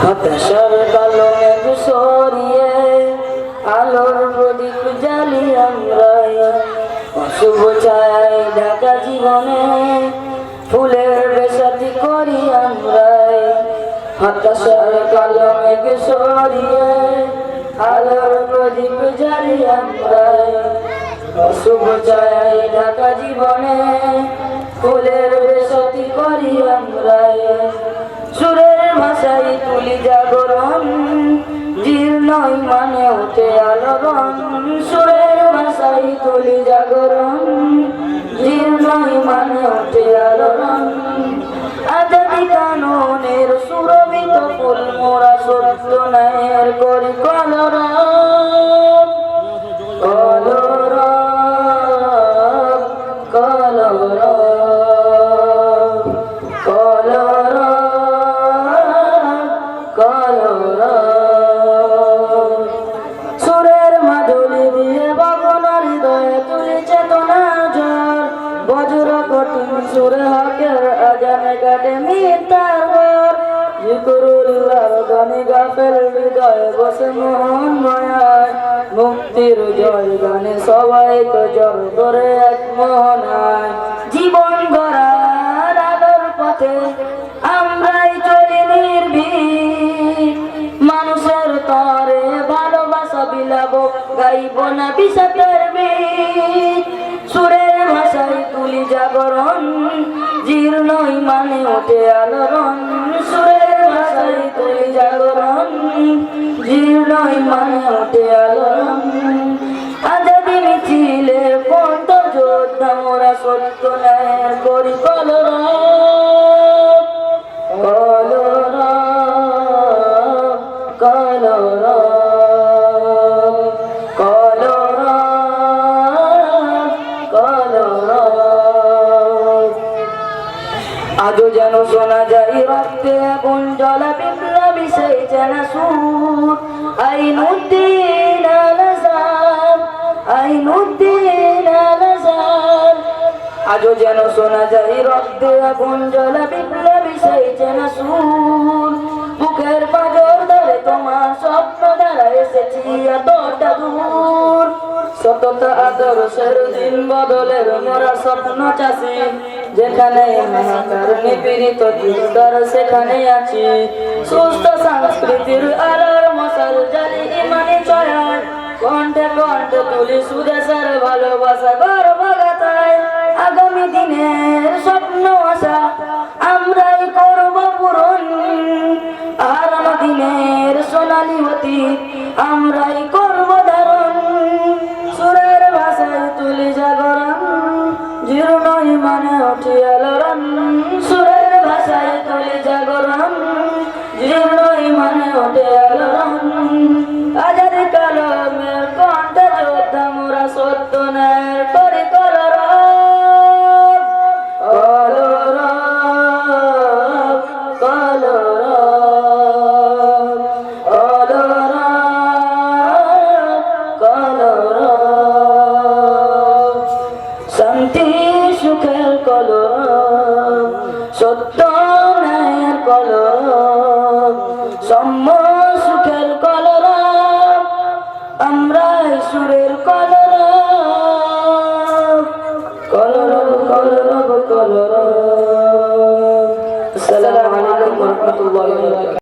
হতাশার কালো মেঘ সরিয়ে আলোর প্রদীপ জ্বালি আমরাই, অশুভ ছায়ায় ঢাকা জীবনে ফুলের বেশাতি করি আমরাই। হতাশার কালো মেঘ সরিয়ে আলোর প্রদীপ জ্বালি আমরাই, অশুভ ছায়ায় ঢাকা জীবনে ফুলের বেশাতি করি আমরাই। সুরের ভাষায় তুলি জাগরণ, জীর্ণই মানে ওঠে আলোড়ন। সুরের ভাষায় তুলি জাগরণ, জীর্ণই মানে ওঠে আলোড়ন। আজাদি কাননের সুরভিত ফুল মোরা সত্য ন্যায়ের করি কলরব, কলরব, কলরব, কলরব। সুরের মাধুরী দিয়ে বাবনার হৃদয়ে তুলি চেতনা ঝড়, বজ্র কঠিন সুরে হকের আজানে কাটে মিথ্যার ঘর। জিকরুল্লাহর গানে গাফেল হৃদয়ে বসে মোহন মায়ায়, মুক্তির জয় গানে সবাই তো জড় করে এক মোহনায়। জীবন গড়ার আলোর পথে আমরাই চলি নির্ভীক, মানুষের তরে ভালোবাসা বিলাবো, গাইব না বিষাদের বীজ। সুরের ভাষায় তুলি জাগরণ, জীর্ণই মানে ওঠে আলোড়ন। সুরের ভাষায় তুলি জাগরণ, জীর্ণই মানে ওঠে আলোড়ন। আজাদি মিছিলে কণ্ঠ যোদ্ধা মোরা সত্য ন্যায়ের করি কলরব, কলরব, কলরব, কলরব, কলরব। আজও যেন শোনা যায় রক্তে আগুন জ্বলা বিপ্লবী সেই চেনা সুর। আইনুদ্দিন আল আজহার, আইনুদ্দিন আল আজহার। আজও যেন শোনা যায় রক্তে আগুন জ্বলা বিপ্লবী সেই চেনা সুর। বুকের পাঁজর ধরে তোমার স্বপ্ন দ্বারা এসেছি এতটা দূর। সতত আদর্শের দিন বদলের মোরা স্বপ্ন চাষি, যেখানে হাহাকার নিপীড়িত চিৎকার সেখানে আছি। সুস্থ সংস্কৃতির আলোর মশাল জ্বালি ইমানি চয়ায়, কণ্ঠে কণ্ঠে তুলি সুদেশের ভালোবাসা গর্ব গাথায়। আগামী দিনের স্বপ্ন আশা আমরাই করব পূরণ, আগামী দিনের সোনালী অতীত আমরাই করব ধারণ। সুরের ভাষায় তুলি জাগরণ, জীর্ণই মানে ওঠে আলোড়ন। সুরের ভাষায় তুলি জাগরণ, জীর্ণই মানে ওঠে আলোড়ন। আজাদি কালমের কণ্ঠে যোদ্ধা মোরা সত্য ন্যায়ের করি কলরব, কলরব, কলরব, কলরব, কলরব। শান্তি সুখের কলরব, সত্য ন্যায়ের কলরব, সম্য সুখের কলরব, আমরাই সুরের কলরব, কলরব, কলরব, কলরব। আসসালামু আলাইকুম ওয়া রাহমাতুল্লাহি ওয়া বারাকাতুহু।